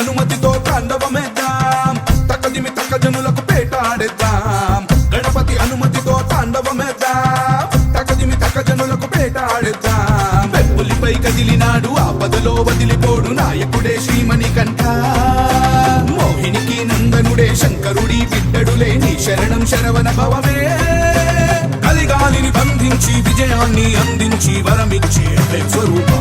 అనుమతితో తాండవమేద్దాం తక్కదిమి తక్క జనులకు పేటాడేద్దాం గణపతి అనుమతితో తాండవమేద్దాం తక్కదిమి తక్క జనులకు పేటాడేద్దాం వెప్పులిపై కదిలినాడు ఆపదలో వదిలిపోడు నాయకుడే శ్రీమణికంఠ మోహినికి నందనుడే శంకరుడి బిడ్డడులే నీ శరణం శరవణ భవమే కలిగాలిని బంధించి విజయాన్ని అందించి వరమిచ్చి స్వరూప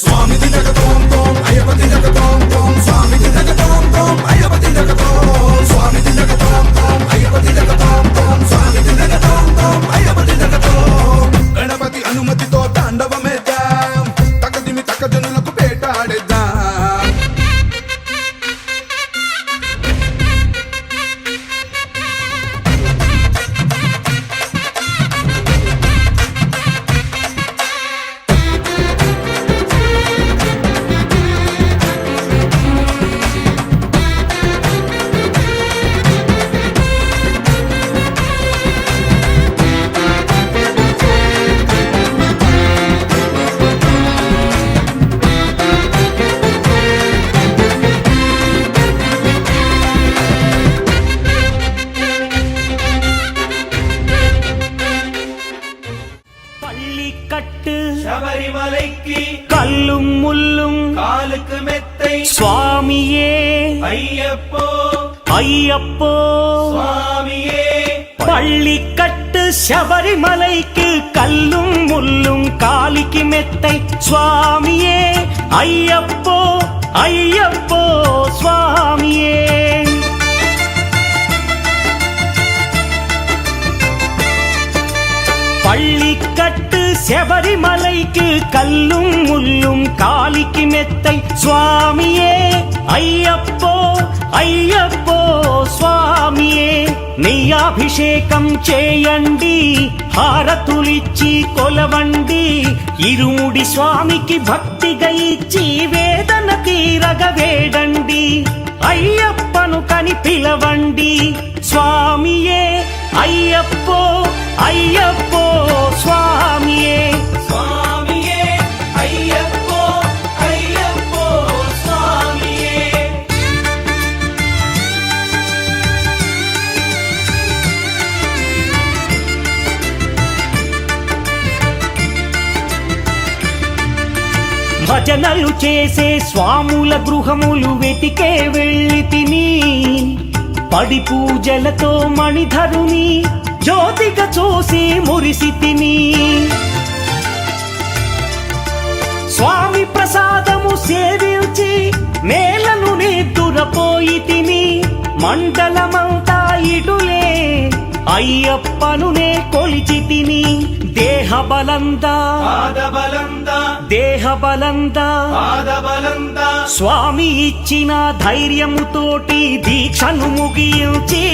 స్వామి జగతోం తోం అయ్యపతి జగతోం తోం స్వామి జగతోం తోం అయ్యపతి జగతోం స్వామి జగతోం తోం అయ్యపతి జగతోం తోం స్వామి జగతోం తోం అయ్యపతి జగతోం గణపతి అనుమతితో తాండవమేద్దాం తక్కదిమి తక్క జనులకు పేటాడేద్దాం சபரிமலைக்கு கல்லும் முள்ளும் காலுக்கு மெத்தை சுவாமியே ஐயப்போ ஐயப்போ சுவாமியே பள்ளிக்கட்டு சபரிமலைக்கு கல்லும் முள்ளும் காலிக்கு மெத்தை சுவாமியே ஐயப்போ ஐயப்போ சுவாமியே பள்ளிக்கட்டு சபரிமலைக்கு கல்லும் முள்ளும் காலிக்கு மெத்தை சுவாமியே ஐயப்போ ஐயப்போ స్వామియే నెయ్యాభిషేకం చేయండి హారతులిచ్చి కొలవండి ఇరుముడి స్వామికి భక్తిగా ఇచ్చి వేదన తీరగ వేడండి అయ్యప్పను కని పిలవండి స్వామియే అయ్యప్పో అయ్యప్పో స్వామియే சுவாமியே ஐயப்போ ஐயப்போ சுவாமியே భజనలు చేసే స్వాముల గృహములు వెతికే వెళ్ళి తిని పడి పూజలతో మణిధరుని జ్యోతిగా చూసి మురిసి తిని స్వామి ప్రసాదము సేవించి నేలను నిద్దురపోయి తిని మండలమంతా ఇటులే అయ్యప్పనునే కొలిచి తిని దేహబలందా పాదబలందా దేహబలందా పాదబలందా స్వామి ఇచ్చిన ధైర్యముతోటి దీక్షను ముగించి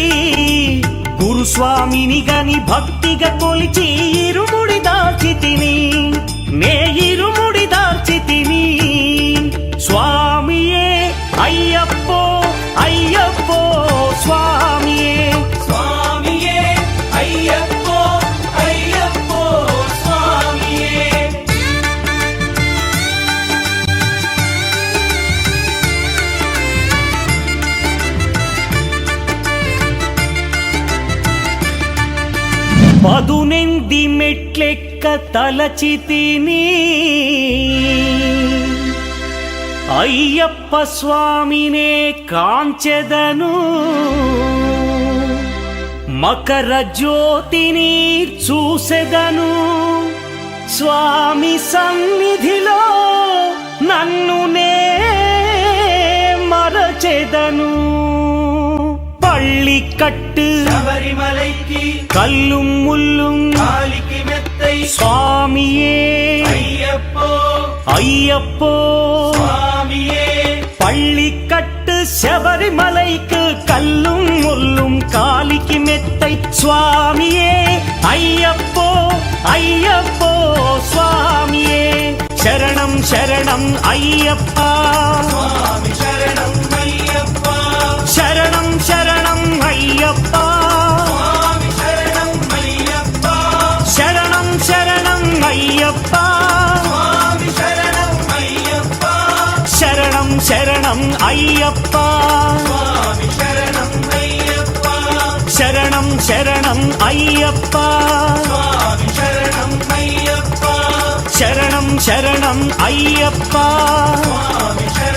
గురుస్వామిని గని భక్తిగా కొలిచి ఇరుముడి దాల్చి తిని నే ఇరుముడి దాల్చి తిని స్వామియే అయ్యప్పో అయ్యప్పో స్వామియే சுவாமியே ஐயப்போ ஐயப்போ சுவாமியே పదునెంది మెట్లెక్క తలచి తిని అయ్యప్ప స్వామినే కాంచెదను మకర జ్యోతిని చూసెదను స్వామి సన్నిధిలో నన్ను నే మరచెదను பள்ளிக்கட்டு சபரிமலைக்கு கல்லும் முள்ளும் காலிக்கு மெத்தை சுவாமியே ஐயப்போ ஐயப்போ சுவாமியே பள்ளிக்கட்டு சபரிமலைக்கு கல்லும் முள்ளும் காலிக்கு மெத்தை சுவாமியே ஐயப்போ ஐயப்போ சுவாமியே சரணம் சரணம் ஐயப்பா சுவாமி சரணம் ஐயப்பா சரணம் சரணம் ஐயப்பா சுவாமி சரணம் ஐயப்பா சரணம் சரணம் ஐயப்பா சுவாமி சரணம் ஐயப்பா சரணம் శరణం అయ్యప్ప స్వామి శరణం అయ్యప్ప శరణం శరణం అయ్యప్ప స్వామి శరణం అయ్యప్ప శరణం శరణం అయ్యప్ప స్వామి శరణం